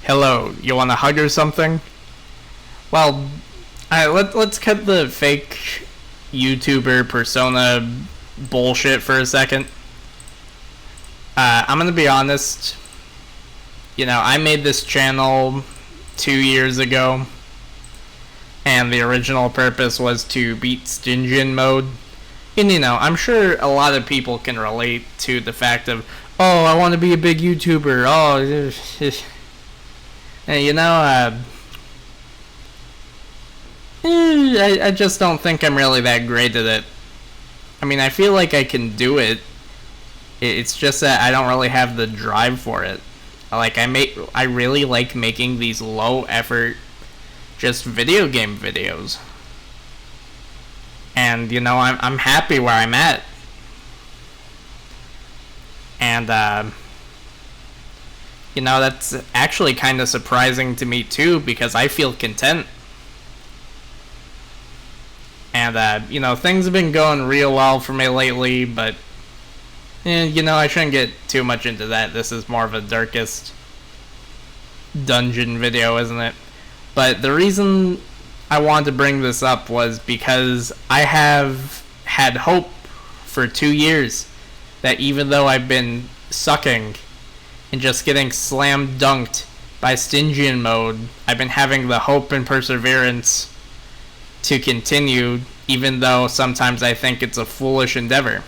Hello, you want a hug or something? Well, let's cut the fake YouTuber persona bullshit for a second. I'm gonna be honest. I made this channel 2 years ago, and the original purpose was to beat stygian mode. And I'm sure a lot of people can relate to the fact of, oh, I want to be a big YouTuber. Oh, and I just don't think I'm really that great at it. I mean, I feel like I can do it. It's just that I don't really have the drive for it. I really like making these low effort, just video game videos. And I'm happy where I'm at. And that's actually kind of surprising to me too, because I feel content. And things have been going real well for me lately, but I shouldn't get too much into that. This is more of a darkest dungeon video, isn't it? But the reason I wanted to bring this up was because I have had hope for 2 years that even though I've been sucking and just getting slam dunked by stygian mode, I've been having the hope and perseverance to continue, even though sometimes I think it's a foolish endeavor.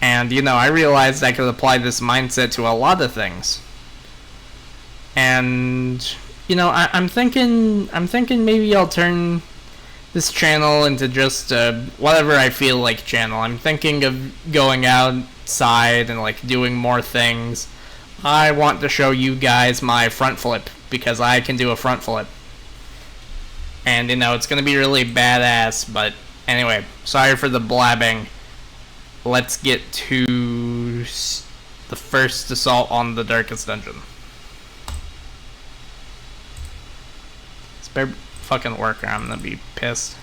And I realized I could apply this mindset to a lot of things. And I'm thinking maybe I'll turn this channel into just whatever I feel like channel. I'm thinking of going outside and doing more things. I want to show you guys my front flip, because I can do a front flip. And it's gonna be really badass. But anyway, sorry for the blabbing. Let's get to the first assault on the darkest dungeon. Better fucking work or I'm gonna be pissed.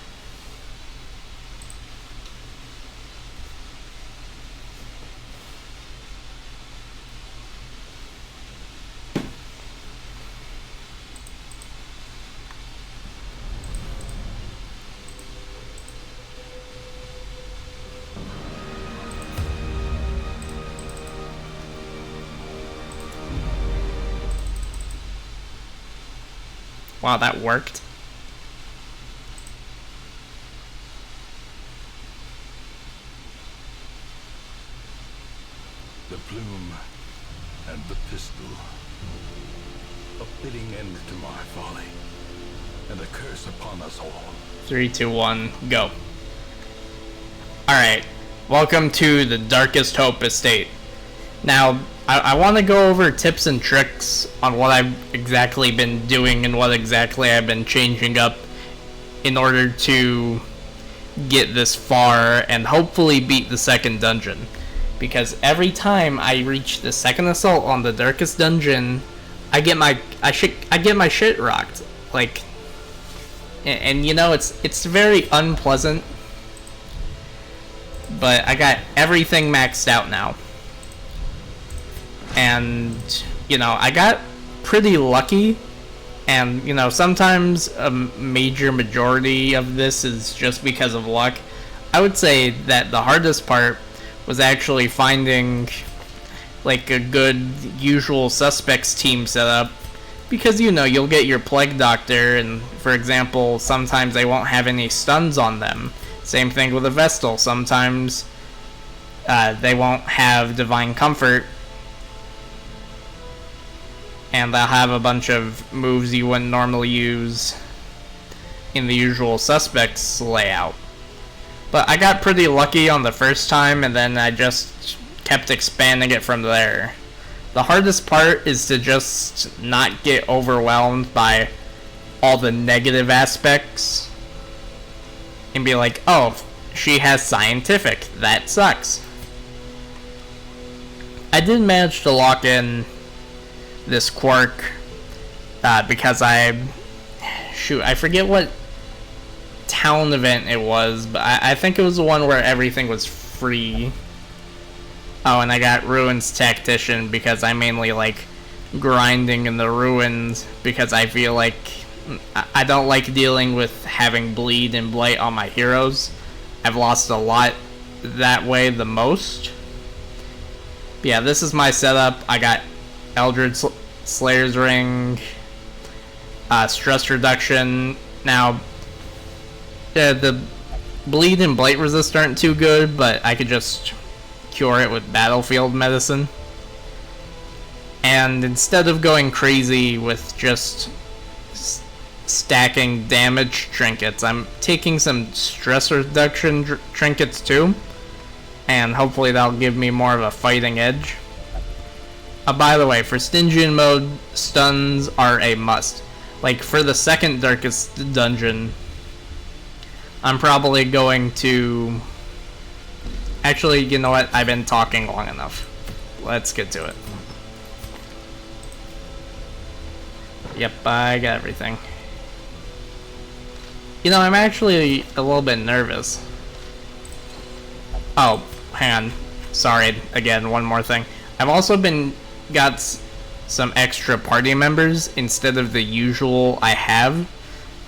Wow, that worked. The plume and the pistol. A fitting end to my folly, and a curse upon us all. 3, 2, 1, go. Alright, welcome to the Darkest Hope Estate. Now, I want to go over tips and tricks on what I've exactly been doing and what exactly I've been changing up in order to get this far and hopefully beat the second dungeon. Because every time I reach the second assault on the darkest dungeon, I get my shit rocked. And it's very unpleasant. But I got everything maxed out now. And, I got pretty lucky, and, sometimes a major majority of this is just because of luck. I would say that the hardest part was actually finding, a good usual suspects team set up, because, you'll get your plague doctor, and, for example, sometimes they won't have any stuns on them. Same thing with a Vestal. Sometimes they won't have divine comfort, and they'll have a bunch of moves you wouldn't normally use in the usual suspects layout. But I got pretty lucky on the first time, and then I just kept expanding it from there. The hardest part is to just not get overwhelmed by all the negative aspects and be like, oh, she has scientific, that sucks. I did manage to lock in this quirk because I forget what town event it was, but I think it was the one where everything was free. Oh, and I got Ruin's Tactician because I mainly like grinding in the ruins because I feel like I don't like dealing with having bleed and blight on my heroes. I've lost a lot that way the most. But yeah, this is my setup. I got Eldred Slayer's Ring, stress reduction. Now, the bleed and blight resist aren't too good, but I could just cure it with battlefield medicine. And instead of going crazy with just stacking damage trinkets, I'm taking some stress reduction trinkets too, and hopefully that'll give me more of a fighting edge. By the way, for Stygian mode, stuns are a must. Like for the second darkest dungeon, I'm probably going to... Actually, you know what? I've been talking long enough. Let's get to it. Yep, I got everything. You know, I'm actually a little bit nervous. Oh, hang on. Sorry, again, one more thing. I've also got some extra party members instead of the usual I have.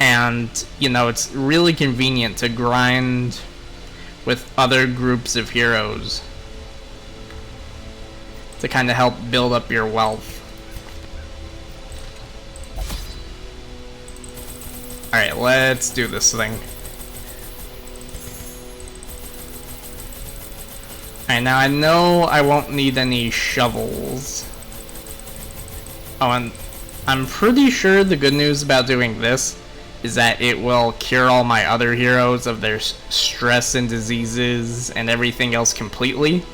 And, you know, it's really convenient to grind with other groups of heroes to kind of help build up your wealth. Alright, let's do this thing. Alright, now I know I won't need any shovels. Oh, and I'm pretty sure the good news about doing this is that it will cure all my other heroes of their stress and diseases and everything else completely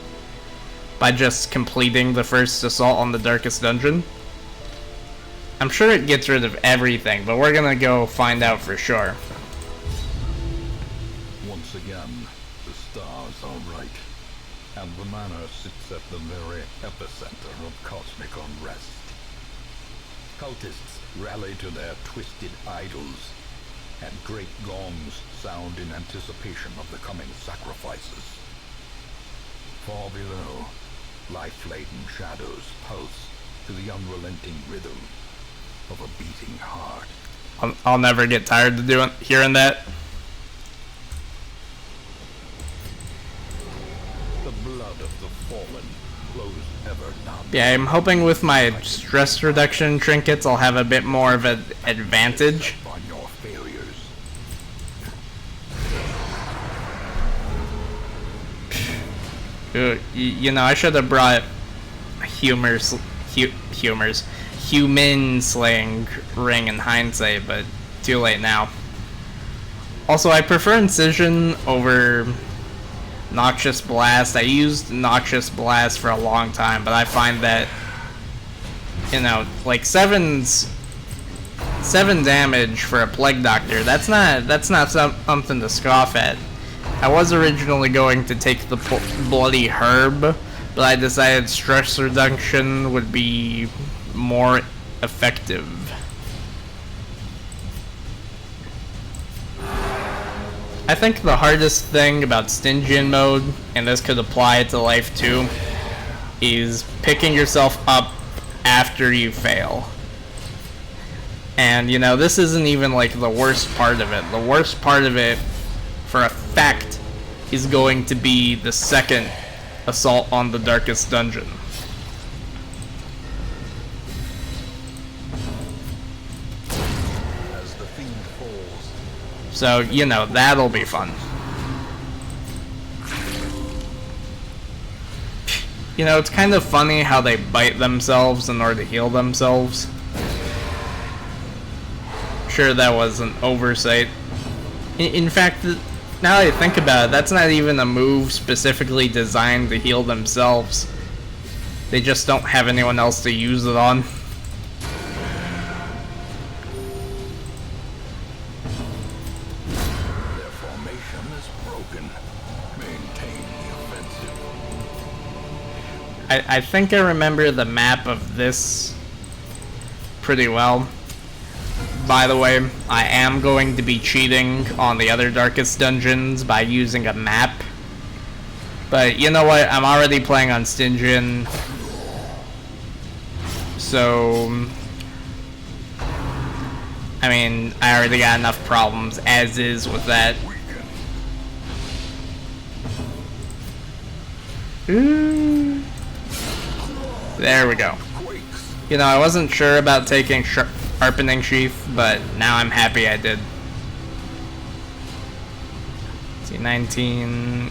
by just completing the first assault on the darkest dungeon. I'm sure it gets rid of everything, but we're gonna go find out for sure. Once again, the stars are right, and the manor sits at the very epicenter of cosmic unrest. Cultists rally to their twisted idols, and great gongs sound in anticipation of the coming sacrifices. Far below, life-laden shadows pulse to the unrelenting rhythm of a beating heart. I'll never get tired of hearing that. The blood of the fallen flows ever down. Yeah, I'm hoping with my stress reduction trinkets I'll have a bit more of an advantage. On your failures. You know, I should have brought human slaying ring in hindsight, but too late now. Also, I prefer Incision over Noxious Blast. I used Noxious Blast for a long time, but I find that, you know, like 7 damage for a Plague Doctor, that's not something to scoff at. I was originally going to take the Bloody Herb, but I decided stress reduction would be more effective. I think the hardest thing about Stygian mode, and this could apply to life too, is picking yourself up after you fail. And you know, this isn't even like the worst part of it. The worst part of it, for a fact, is going to be the second assault on the darkest dungeon. As the fiend falls, So, you know, that'll be fun. You know, it's kind of funny how they bite themselves in order to heal themselves. Sure, that was an oversight. In fact, now that I think about it, that's not even a move specifically designed to heal themselves. They just don't have anyone else to use it on. their formation is broken. Maintain the offensive. I think I remember the map of this pretty well. By the way, I am going to be cheating on the other darkest dungeons by using a map. But you know what? I'm already playing on Stygian, so I mean, I already got enough problems as is with that. Ooh. There we go. You know, I wasn't sure about taking Sharpening Sheath, but now I'm happy I did. See, 19.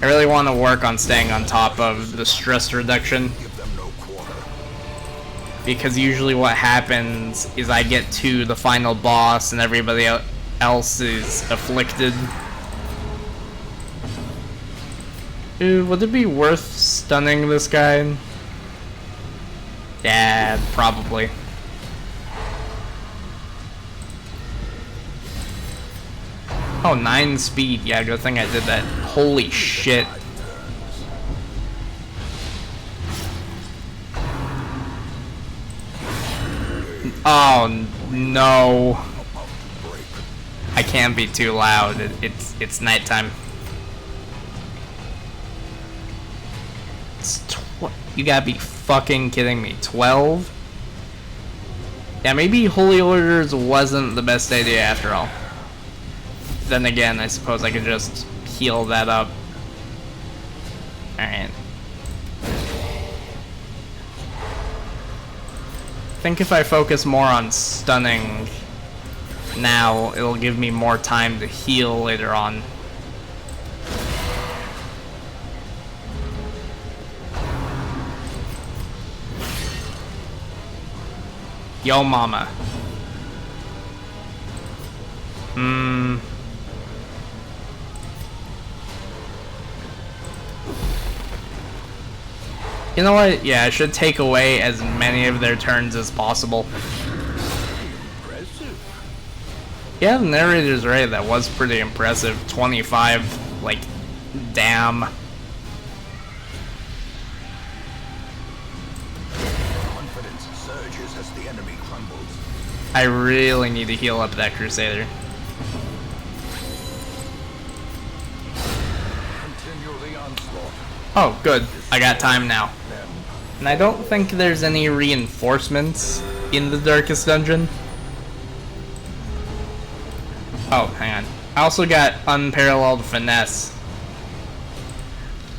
I really want to work on staying on top of the stress reduction, because usually what happens is I get to the final boss and everybody else is afflicted. Ooh, would it be worth stunning this guy? Yeah, probably. Oh, 9 speed. Yeah, good thing I did that. Holy shit. Oh no. I can't be too loud. It's nighttime. You gotta be fucking kidding me. 12? Yeah, maybe Holy Orders wasn't the best idea after all. Then again, I suppose I could just heal that up. Alright. I think if I focus more on stunning now, it'll give me more time to heal later on. Yo mama. You know what? Yeah, I should take away as many of their turns as possible. Yeah, the narrator's right. That was pretty impressive. 25, like, damn. Confidence surges as the enemy crumbles. I really need to heal up that Crusader. Continue the onslaught. Oh, good. I got time now. And I don't think there's any reinforcements in the Darkest Dungeon. Oh, hang on. I also got Unparalleled Finesse.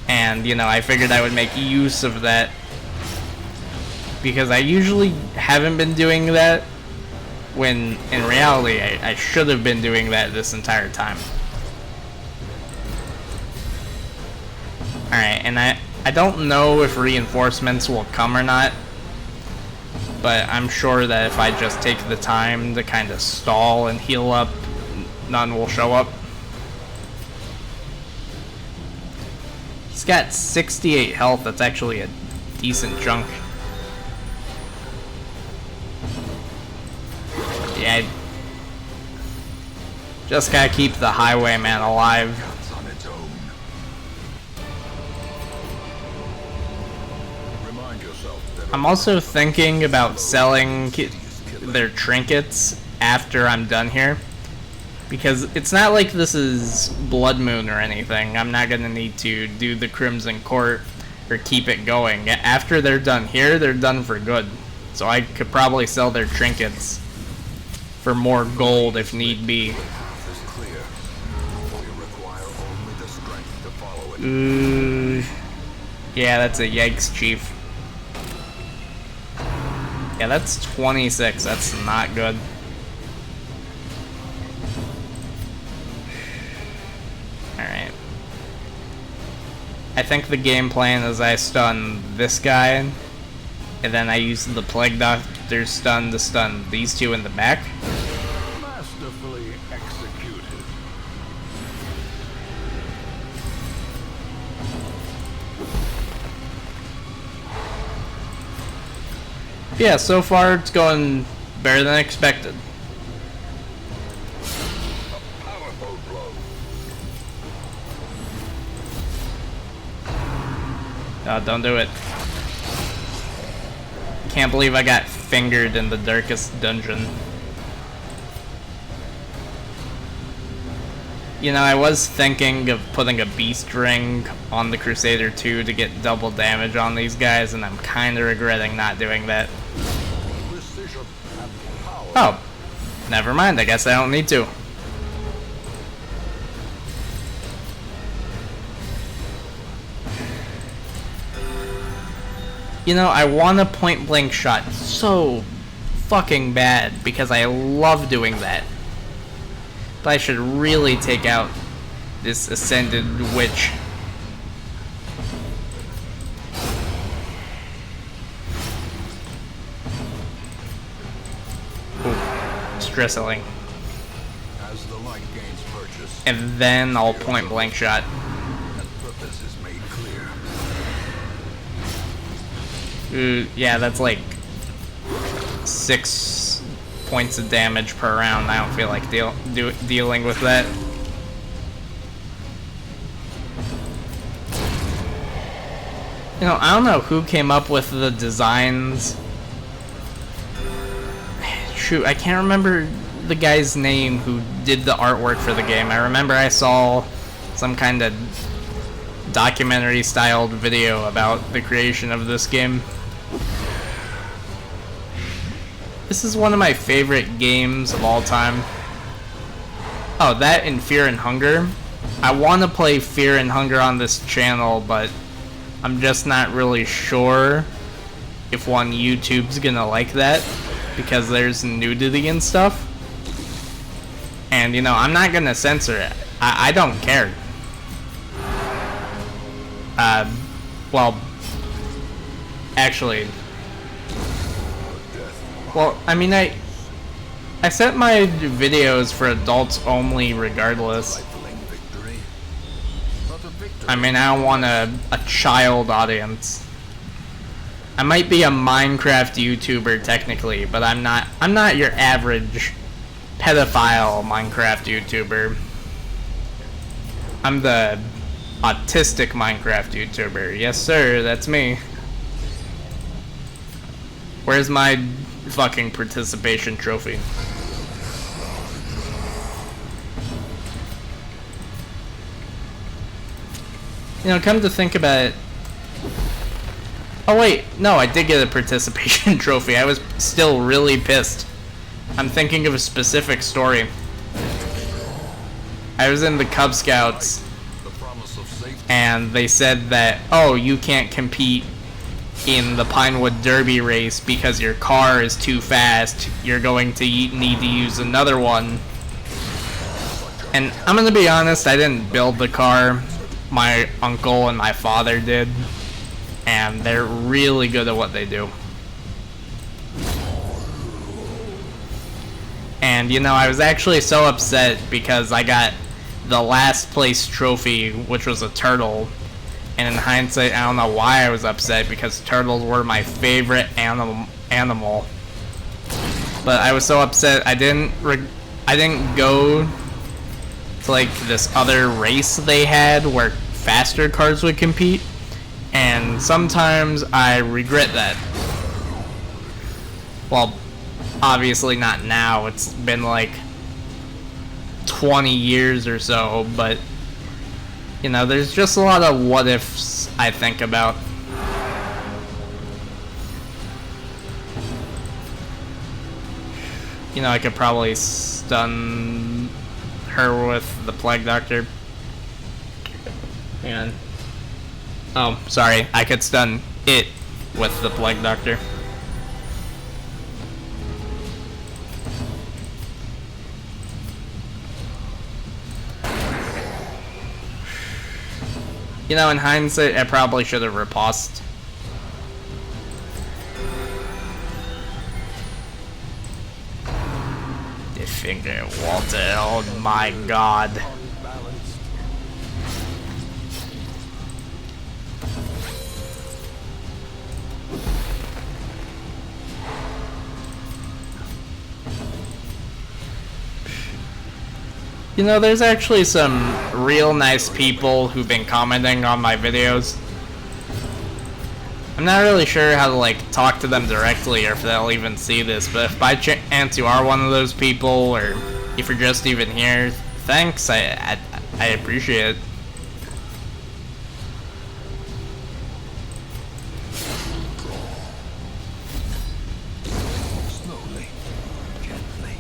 And, you know, I figured I would make use of that, because I usually haven't been doing that, when in reality I should have been doing that this entire time. Alright, and I don't know if reinforcements will come or not, but I'm sure that if I just take the time to kind of stall and heal up, none will show up. He's got 68 health. That's actually a decent chunk. Yeah, just gotta keep the Highwayman alive. On its own. Remind yourself that I'm also thinking about selling their trinkets after I'm done here, because it's not like this is Blood Moon or anything. I'm not gonna need to do the Crimson Court or keep it going. After they're done here, they're done for good. So I could probably sell their trinkets for more gold if need be. Ooh. Yeah, that's a yikes, Chief. Yeah, that's 26. That's not good. Alright. I think the game plan is I stun this guy, and then I use the Plague Doctor's stun to stun these two in the back. masterfully executed. Yeah, so far it's going better than expected. Powerful blow. Don't do it. Can't believe I got fingered in the Darkest Dungeon. You know, I was thinking of putting a beast ring on the Crusader 2 to get double damage on these guys, and I'm kind of regretting not doing that. Oh, never mind, I guess I don't need to. You know, I want a point blank shot so fucking bad because I love doing that. But I should really take out this Ascended Witch. Ooh, stressing. As the light gains purchase, And then I'll point blank shot. and purpose is made clear. Ooh, yeah, that's like 6 points of damage per round. I don't feel like dealing with that. You know, I don't know who came up with the designs. Shoot, I can't remember the guy's name who did the artwork for the game. I remember I saw some kind of documentary styled video about the creation of this game. This is one of my favorite games of all time. Oh, that and Fear and Hunger. I want to play Fear and Hunger on this channel, but I'm just not really sure if YouTube's gonna like that, because there's nudity and stuff. And, you know, I'm not gonna censor it. I don't care. Well, actually... Well, I mean, I set my videos for adults only regardless. I mean, I don't want a child audience. I might be a Minecraft YouTuber technically, but I'm not your average pedophile Minecraft YouTuber. I'm the autistic Minecraft YouTuber. Yes, sir, that's me. Where's my fucking participation trophy? You know, come to think about it. Oh wait, no, I did get a participation trophy. I was still really pissed. I'm thinking of a specific story. I was in the Cub Scouts, and they said that, oh, you can't compete in the Pinewood Derby race because your car is too fast. You're going to need to use another one. And I'm gonna be honest, I didn't build the car. My uncle and my father did, and they're really good at what they do. And you know, I was actually so upset because I got the last place trophy, which was a turtle. And in hindsight, I don't know why I was upset, because turtles were my favorite animal. But I was so upset I didn't go to like this other race they had where faster cars would compete, and sometimes I regret that. Well, obviously not now. It's been like 20 years or so, but you know, there's just a lot of what ifs I think about. You know, I could probably stun her with the Plague Doctor. Hang on. Oh, sorry. I could stun it with the Plague Doctor. You know, in hindsight, I probably should have riposted. The finger, Walter, oh my god. You know, there's actually some real nice people who've been commenting on my videos. I'm not really sure how to, like, talk to them directly or if they'll even see this, but if by chance you are one of those people, or if you're just even here, thanks. I appreciate it. Slowly, gently.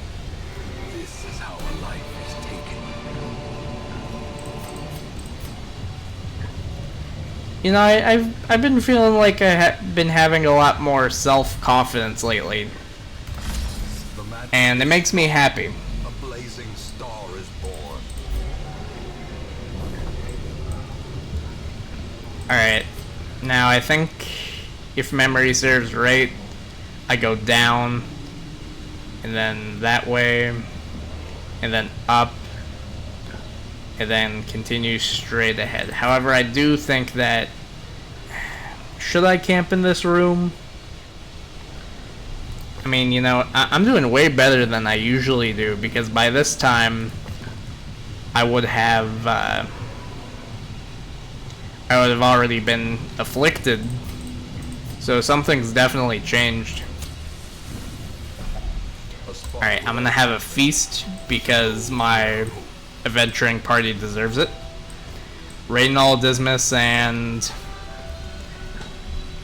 This is how a life is taken. You know, I've been feeling like I've been having a lot more self-confidence lately, and it makes me happy. A blazing star is born. Alright, now I think, if memory serves right, I go down, and then that way, and then up, and then continue straight ahead. However, I do think that, should I camp in this room? I mean, you know, I'm doing way better than I usually do, because by this time, I would have already been afflicted. So something's definitely changed. Alright, I'm gonna have a feast, because my adventuring party deserves it. Reynald Dismas and...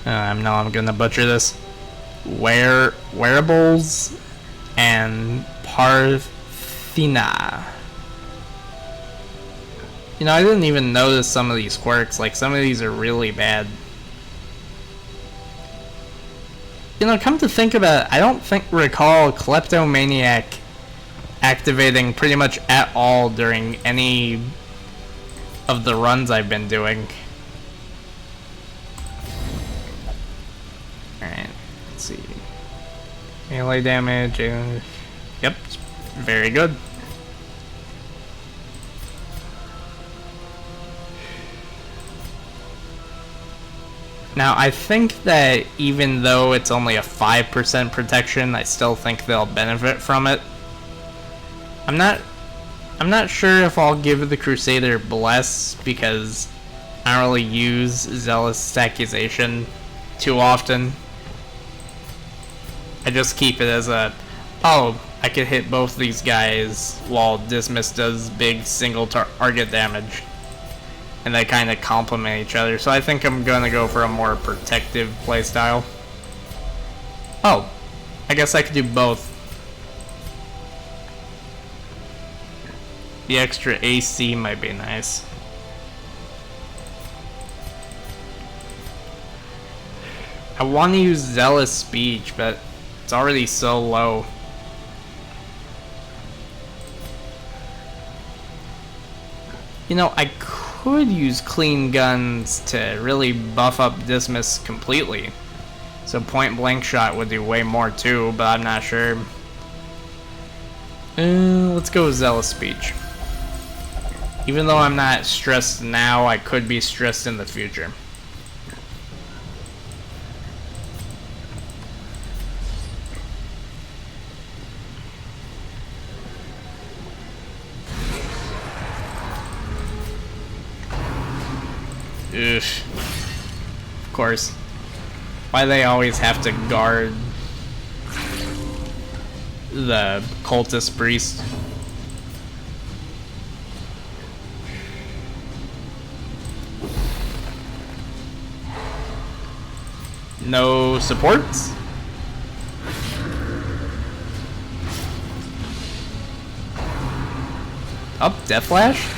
no, I'm gonna butcher this. Wearables and Parthena. You know, I didn't even notice some of these quirks. Like, some of these are really bad. You know, come to think about it, I don't recall Kleptomaniac activating pretty much at all during any of the runs I've been doing. Alright, let's see. Melee damage, yep, very good. Now, I think that even though it's only a 5% protection, I still think they'll benefit from it. I'm not sure if I'll give the Crusader Bless, because I don't really use Zealous Accusation too often. I just keep it as a, oh, I could hit both these guys while Dismas does big single target damage. And they kind of complement each other, so I think I'm gonna go for a more protective playstyle. Oh, I guess I could do both. The extra AC might be nice. I want to use Zealous Speech, but it's already so low. You know, I could use Clean Guns to really buff up Dismas completely. So Point Blank Shot would do way more too, but I'm not sure. Let's go with Zealous Speech. Even though I'm not stressed now, I could be stressed in the future. Ugh. Of course. Why they always have to guard the cultist priest? No supports? Up, Death Flash?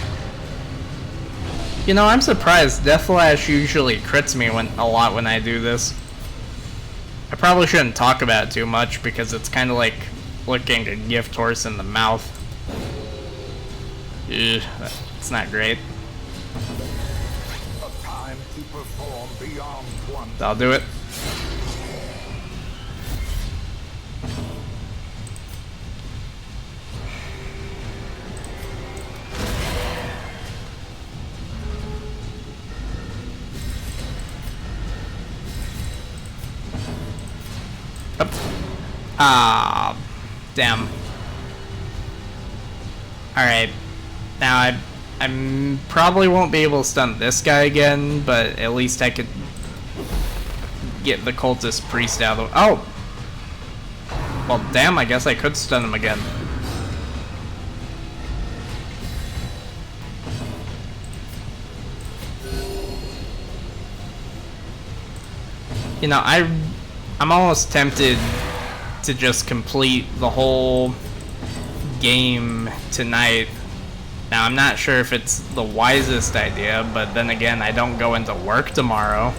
You know, I'm surprised. Death Flash usually crits me a lot when I do this. I probably shouldn't talk about it too much, because it's kind of like looking a gift horse in the mouth. Ugh, it's not great. A time to perform beyond one. I'll do it. Ah, damn. Alright. Now, I probably won't be able to stun this guy again, but at least I could get the cultist priest out of the... Oh! Well, damn, I guess I could stun him again. You know, I'm almost tempted to just complete the whole game tonight. Now, I'm not sure if it's the wisest idea, but then again, I don't go into work tomorrow.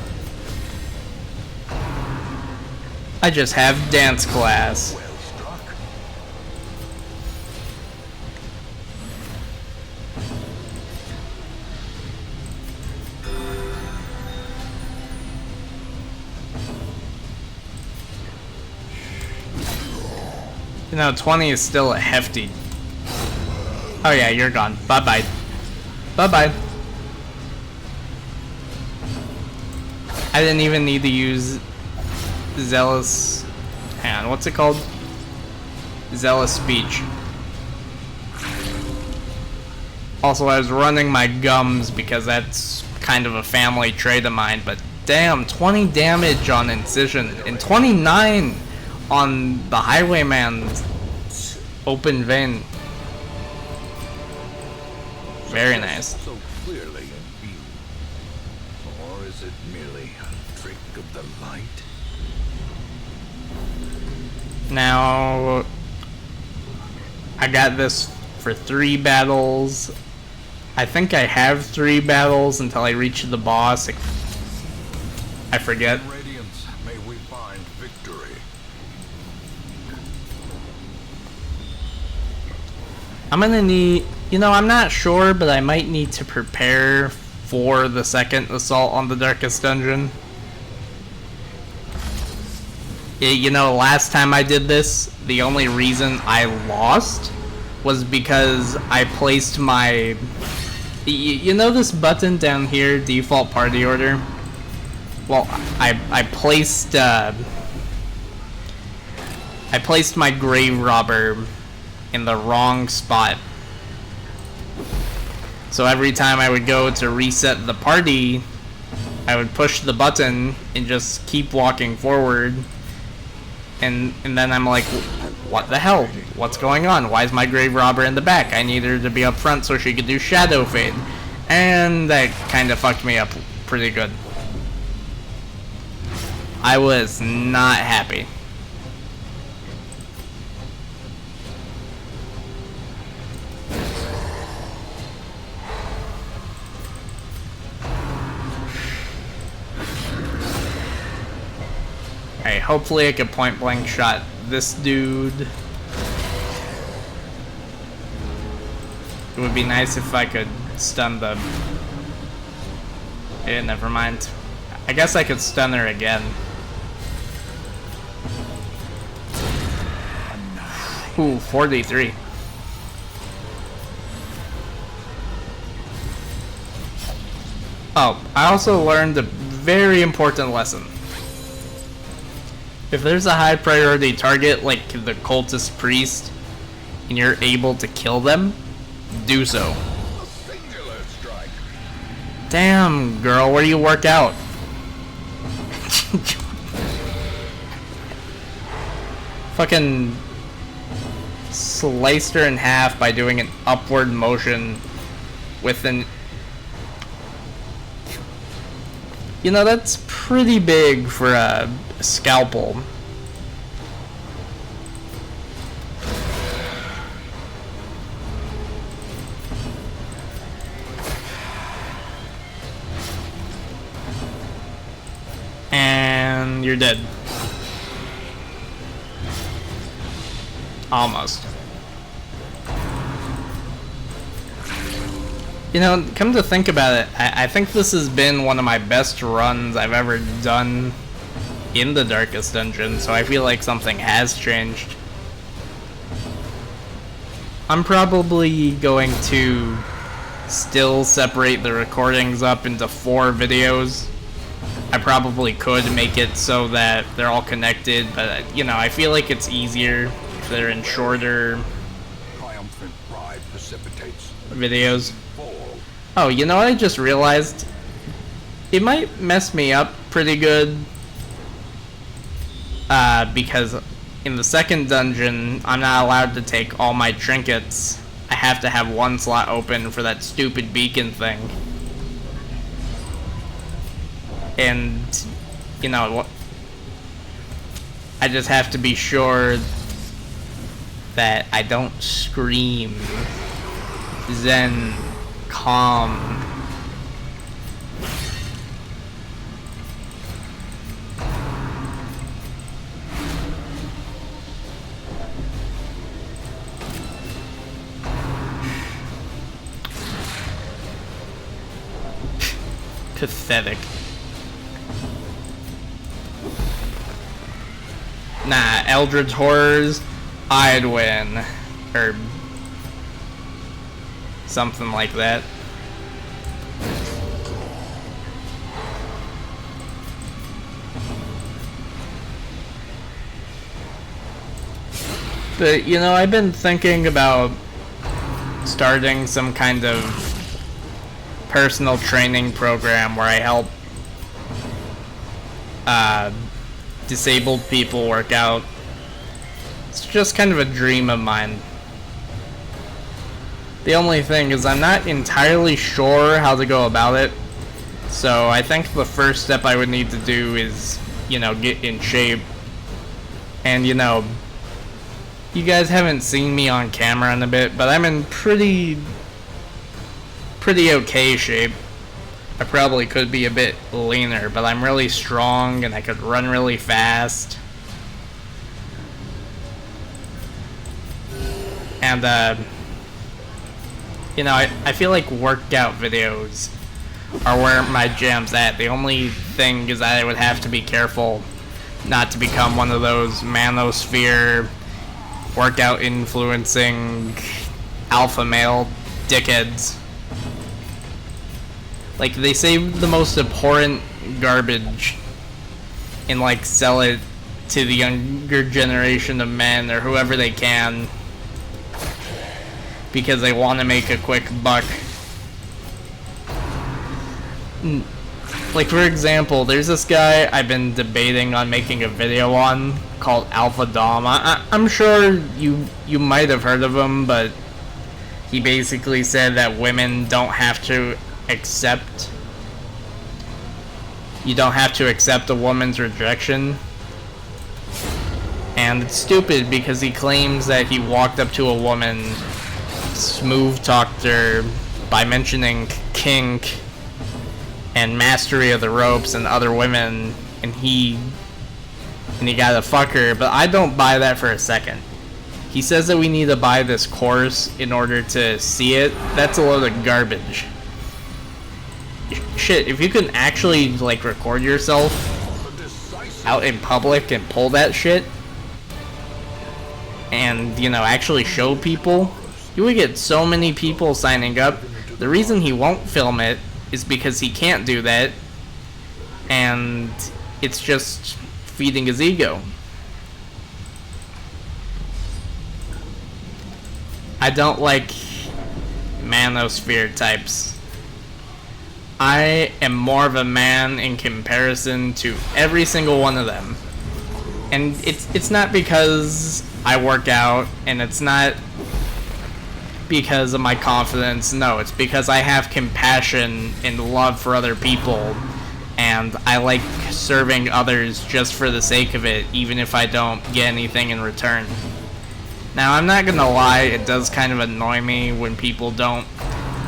I just have dance class. Well struck. You know, 20 is still a hefty. Oh yeah, you're gone. Bye-bye. Bye-bye. I didn't even need to use Zealous... Hang on, what's it called? Zealous Speech. Also, I was running my gums because that's kind of a family trait of mine, but damn, 20 damage on Incision and 29 on the Highwayman's open vein. Very nice. So clearly in view. Or is it merely a trick of the light? Now, I got this for 3 battles. I think I have 3 battles until I reach the boss. I forget. In Radiance, may we find victory. I'm gonna need, you know, I'm not sure, but I might need to prepare for the second assault on the Darkest Dungeon. You know, last time I did this, the only reason I lost was because I placed my... You know this button down here, default party order? Well, I placed my grave robber in the wrong spot. So every time I would go to reset the party, I would push the button and just keep walking forward. And then I'm like, what the hell? What's going on? Why is my grave robber in the back? I need her to be up front so she could do shadow fade. And that kind of fucked me up pretty good. I was not happy. Alright, hopefully I can point blank shot this dude. It would be nice if I could stun the... Eh, never mind. I guess I could stun her again. Ooh, 43. Oh, I also learned a very important lesson. If there's a high priority target like the cultist priest and you're able to kill them, do so. A singular strike. Damn, girl, where do you work out? Fucking sliced her in half by doing an upward motion with an... You know, that's pretty big for a scalpel. And you're dead. Almost. You know, come to think about it, I think this has been one of my best runs I've ever done in the Darkest Dungeon, so I feel like something has changed. I'm probably going to still separate the recordings up into 4 videos. I probably could make it so that they're all connected, but, you know, I feel like it's easier if they're in shorter Triumphant pride precipitates videos. fall. Oh, you know what I just realized? It might mess me up pretty good. Because in the second dungeon, I'm not allowed to take all my trinkets. I have to have 1 slot open for that stupid beacon thing. And, you know, I just have to be sure that I don't scream. Zen, calm. Pathetic. Nah, Eldritch Horrors, I'd win. Or something like that. But, you know, I've been thinking about starting some kind of personal training program where I help disabled people work out. It's just kind of a dream of mine. The only thing is I'm not entirely sure how to go about it. So I think the first step I would need to do is, you know, get in shape. And, you know, you guys haven't seen me on camera in a bit, but I'm in pretty okay shape. I probably could be a bit leaner, but I'm really strong and I could run really fast. And, you know, I feel like workout videos are where my jam's at. The only thing is that I would have to be careful not to become one of those manosphere workout influencing alpha male dickheads. Like, they save the most abhorrent garbage and, like, sell it to the younger generation of men or whoever they can because they want to make a quick buck. Like, for example, there's this guy I've been debating on making a video on called Alpha Dom. I'm sure you might have heard of him, but he basically said that women don't have to accept a woman's rejection. And it's stupid because he claims that he walked up to a woman, smooth talked her by mentioning kink and mastery of the ropes and other women, and he gotta fuck her. But I don't buy that for a second. He says that we need to buy this course in order to see it. That's a load of garbage. Shit, if you can actually, like, record yourself out in public and pull that shit and, you know, actually show people, you would get so many people signing up. The reason he won't film it is because he can't do that, and it's just feeding his ego. I don't like manosphere types. I am more of a man in comparison to every single one of them. And it's not because I work out, and it's not because of my confidence. No, it's because I have compassion and love for other people, and I like serving others just for the sake of it, even if I don't get anything in return. Now, I'm not gonna lie, it does kind of annoy me when people don't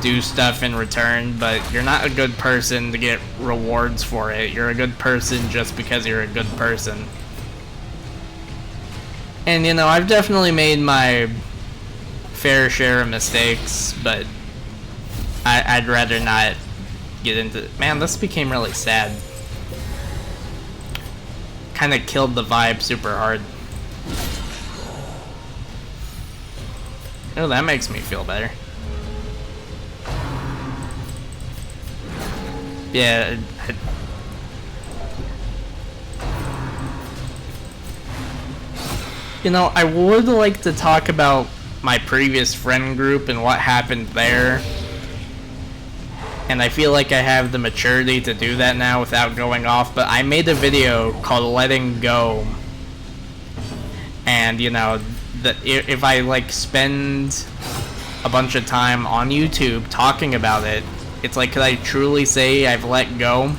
do stuff in return, but you're not a good person to get rewards for it. You're a good person just because you're a good person. And, you know, I've definitely made my fair share of mistakes, but I'd rather not get into... Man, this became really sad. Kind of killed the vibe super hard. Oh, that makes me feel better. Yeah, you know, I would like to talk about my previous friend group and what happened there. And I feel like I have the maturity to do that now without going off, but I made a video called Letting Go. And, you know, if I, like, spend a bunch of time on YouTube talking about it, it's like, could I truly say I've let go?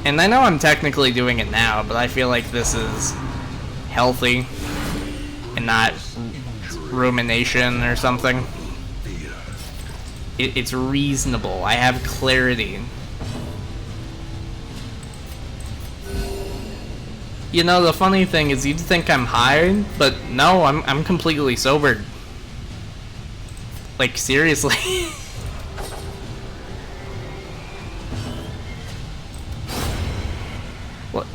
And I know I'm technically doing it now, but I feel like this is healthy and not rumination or something. It's reasonable. I have clarity. You know, the funny thing is you'd think I'm high, but no, I'm completely sober. Like, seriously. What?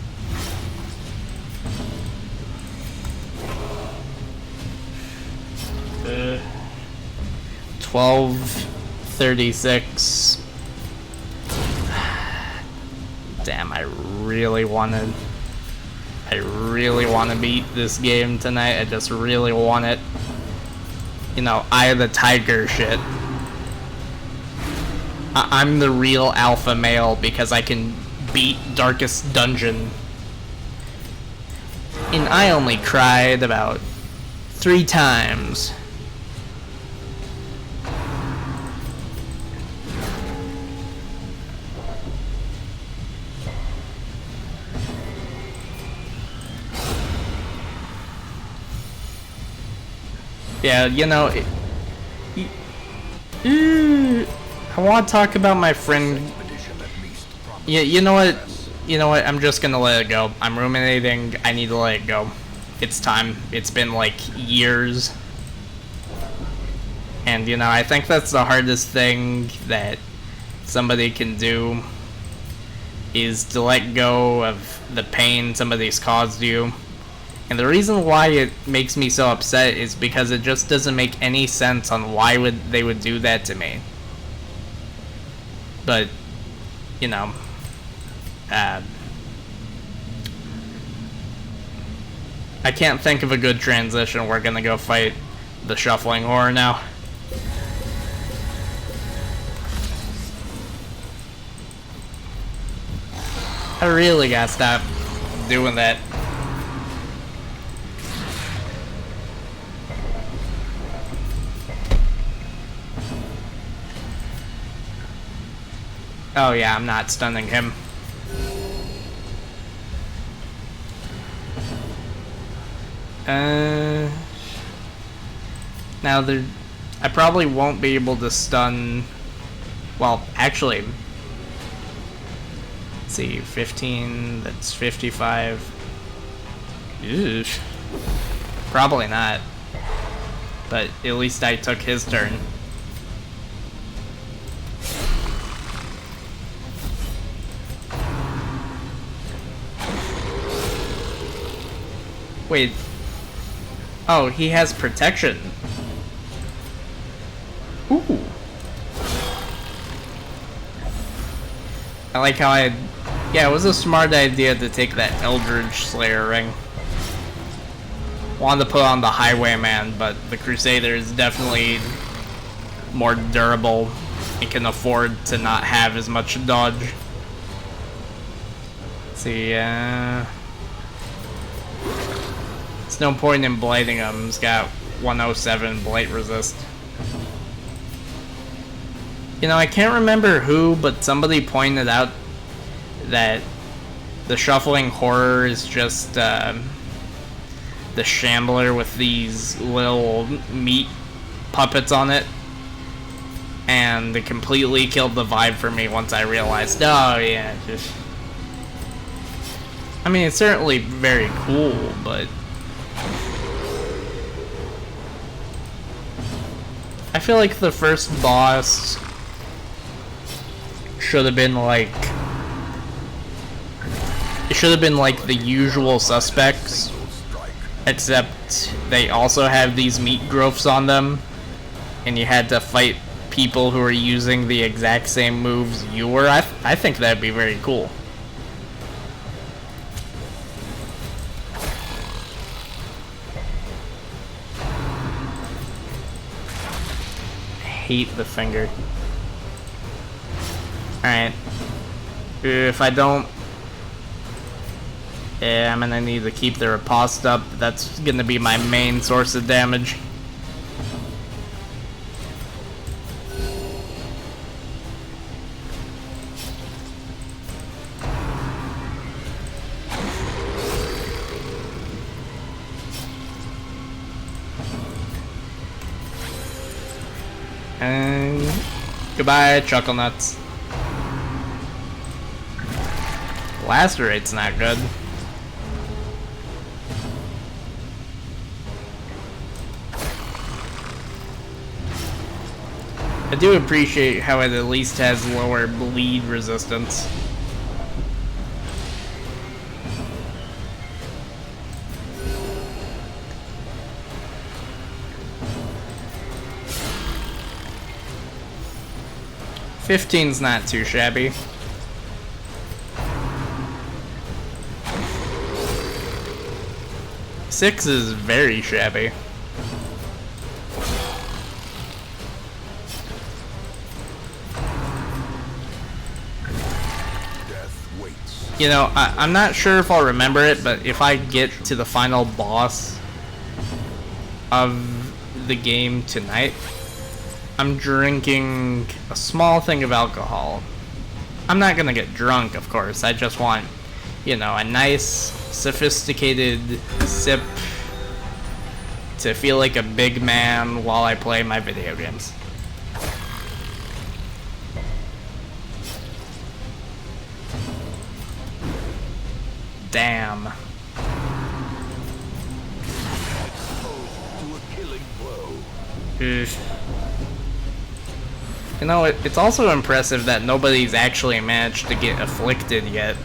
12:36. Damn, I really want to beat this game tonight. I just really want it. You know, Eye of the Tiger shit. I'm the real alpha male because I can beat Darkest Dungeon. And I only cried about 3 times. Yeah, you know, I want to talk about my friend. Yeah, you know what? I'm just gonna let it go. I'm ruminating. I need to let it go. It's time. It's been like years. And, you know, I think that's the hardest thing that somebody can do, is to let go of the pain somebody's caused you. And the reason why it makes me so upset is because it just doesn't make any sense on why they would do that to me. But, you know, I can't think of a good transition. We're gonna go fight the shuffling horror now. I really gotta stop doing that. Oh yeah, I'm not stunning him. Now I probably won't be able to stun. Well, actually, let's see, 15. That's 55. Ew. Probably not. But at least I took his turn. Wait. Oh, he has protection. Ooh. I like how yeah, it was a smart idea to take that Eldritch Slayer ring. Wanted to put on the Highwayman, but the Crusader is definitely more durable and can afford to not have as much dodge. Let's see, there's no point in blighting him. He's got 107 blight resist. You know, I can't remember who, but somebody pointed out that the shuffling horror is just the shambler with these little meat puppets on it, and it completely killed the vibe for me once I realized, oh yeah, just, I mean, it's certainly very cool, but I feel like the first boss should have been like, it should have been like the usual suspects, except they also have these meat growths on them, and you had to fight people who are using the exact same moves you were. I think that'd be very cool. I hate the finger. Alright. If I don't... Yeah, I'm gonna need to keep the riposte up. That's gonna be my main source of damage. And goodbye, Chuckle Nuts. Lacerate's not good. I do appreciate how it at least has lower bleed resistance. $15's not too shabby. $6 is very shabby. You know, I'm not sure if I'll remember it, but if I get to the final boss of the game tonight, I'm drinking a small thing of alcohol. I'm not gonna get drunk, of course. I just want, you know, a nice, sophisticated sip to feel like a big man while I play my video games. Damn. Oof. You know, it's also impressive that nobody's actually managed to get afflicted yet.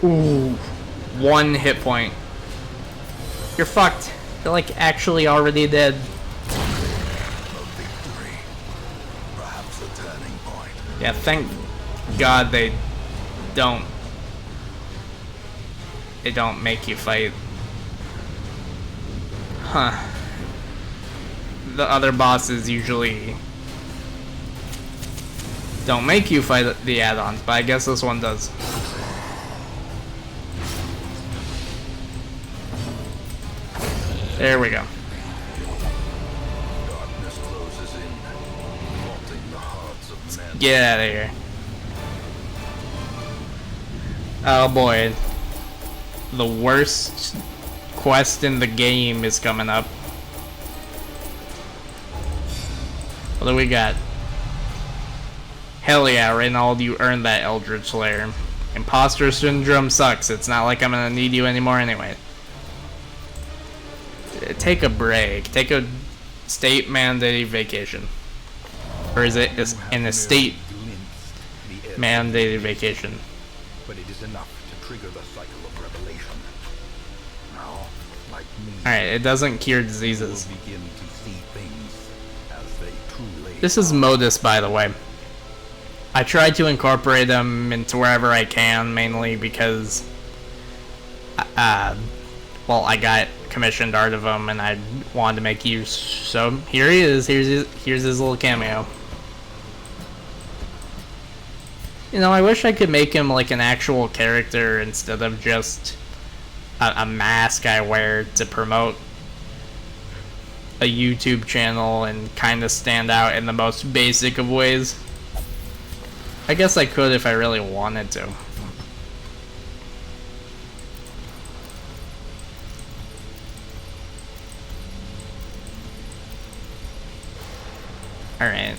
Ooh. 1 hit point. You're fucked. You're like actually already dead. Perhaps a turning point. Yeah, thank God they don't make you fight. Huh. The other bosses usually don't make you fight the add-ons, but I guess this one does. There we go. Darkness closes in, haunting the hearts of men. Get out of here. Oh boy. The worst quest in the game is coming up. What do we got? Hell yeah, Reynald, you earned that Eldritch Slayer. Imposter syndrome sucks. It's not like I'm gonna need you anymore anyway. Take a break. Take a state mandated vacation. Or is it an estate mandated vacation? But it is enough to trigger the cycle of revelation. Now, like me, Alright, it doesn't cure diseases. will begin to see things as they truly This is Modus, by the way. I try to incorporate them into wherever I can, mainly because, well, I got commissioned art of him, and I wanted to make use. So here he is. Here's his little cameo. You know, I wish I could make him like an actual character instead of just a mask I wear to promote a YouTube channel and kind of stand out in the most basic of ways. I guess I could if I really wanted to. Alright.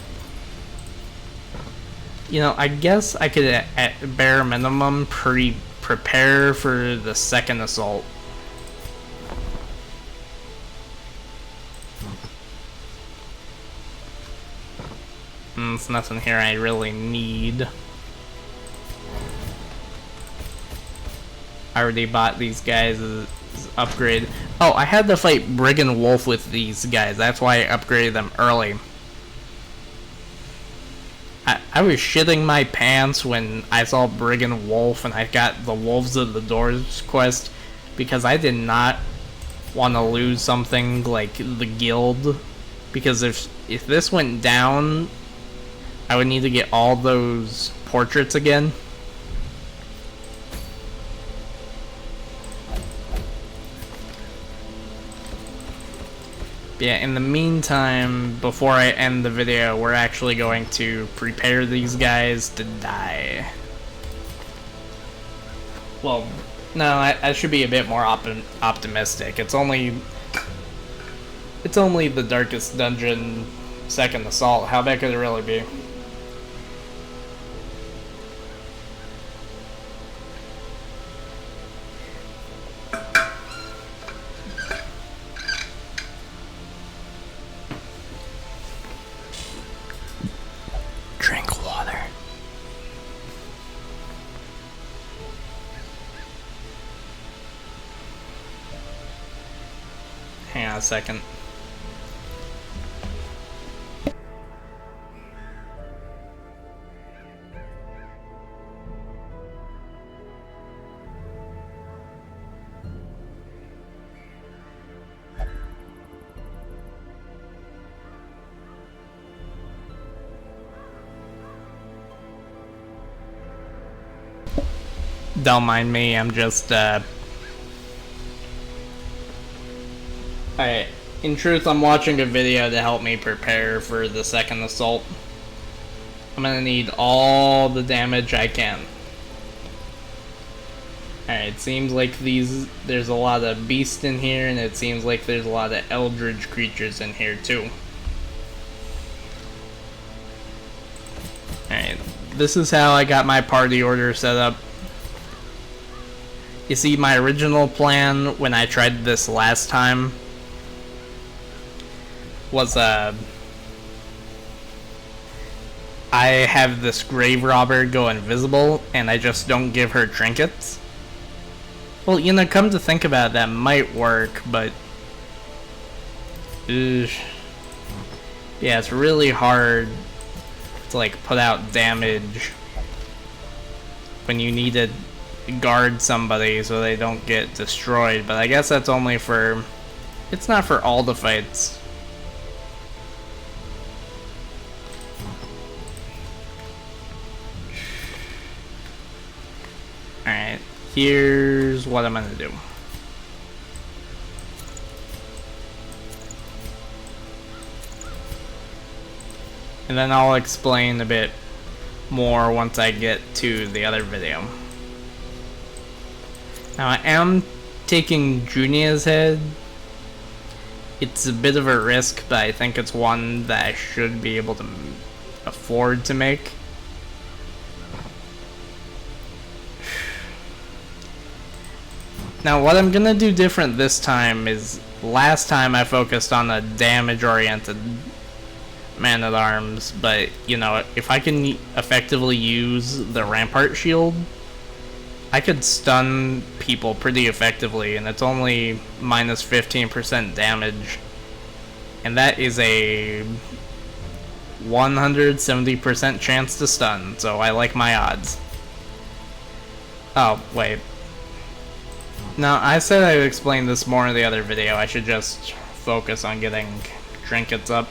You know, I guess I could, at bare minimum, prepare for the second assault. There's nothing here I really need. I already bought these guys as upgrade. Oh, I had to fight Brigand Wolf with these guys. That's why I upgraded them early. I was shitting my pants when I saw Brigand Wolf and I got the Wolves of the Doors quest, because I did not want to lose something like the guild, because if this went down, I would need to get all those portraits again. Yeah, in the meantime, before I end the video, we're actually going to prepare these guys to die. Well, no, I should be a bit more optimistic. It's only It's only the darkest dungeon, second assault. How bad could it really be? Drink water. Hang on a second. Don't mind me, I'm just, Alright, in truth, I'm watching a video to help me prepare for the second assault. I'm gonna need all the damage I can. Alright, it seems like there's a lot of beasts in here, and it seems like there's a lot of eldritch creatures in here too. Alright, this is how I got my party order set up. You see, my original plan when I tried this last time was I have this grave robber go invisible and I just don't give her trinkets. Well, you know, come to think about it, that might work, but yeah, it's really hard to like put out damage when you need to guard somebody so they don't get destroyed. But I guess that's only for, it's not for all the fights. Alright, here's what I'm gonna do. And then I'll explain a bit more once I get to the other video. Now I am taking Junia's head. It's a bit of a risk, but I think it's one that I should be able to afford to make. Now what I'm gonna do different this time is, last time I focused on a damage-oriented man-at-arms, but you know, if I can effectively use the Rampart Shield, I could stun people pretty effectively, and it's only minus 15% damage. And that is a 170% chance to stun, so I like my odds. Oh, wait. No, I said I would explain this more in the other video. I should just focus on getting trinkets up.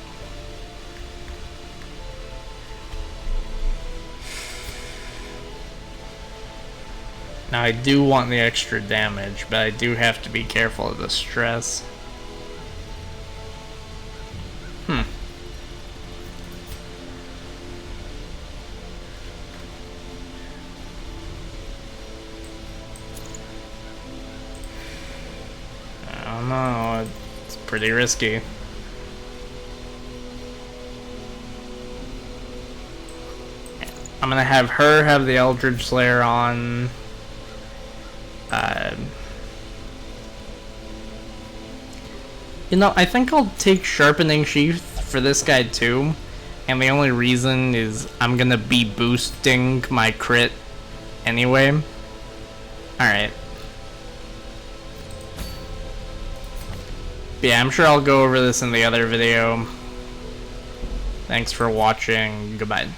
Now I do want the extra damage, but I do have to be careful of the stress. I don't know, it's pretty risky. I'm gonna have her have the Eldritch Slayer on. You know, I think I'll take Sharpening Sheath for this guy too, and the only reason is I'm gonna be boosting my crit anyway. Alright. Yeah, I'm sure I'll go over this in the other video. Thanks for watching. Goodbye.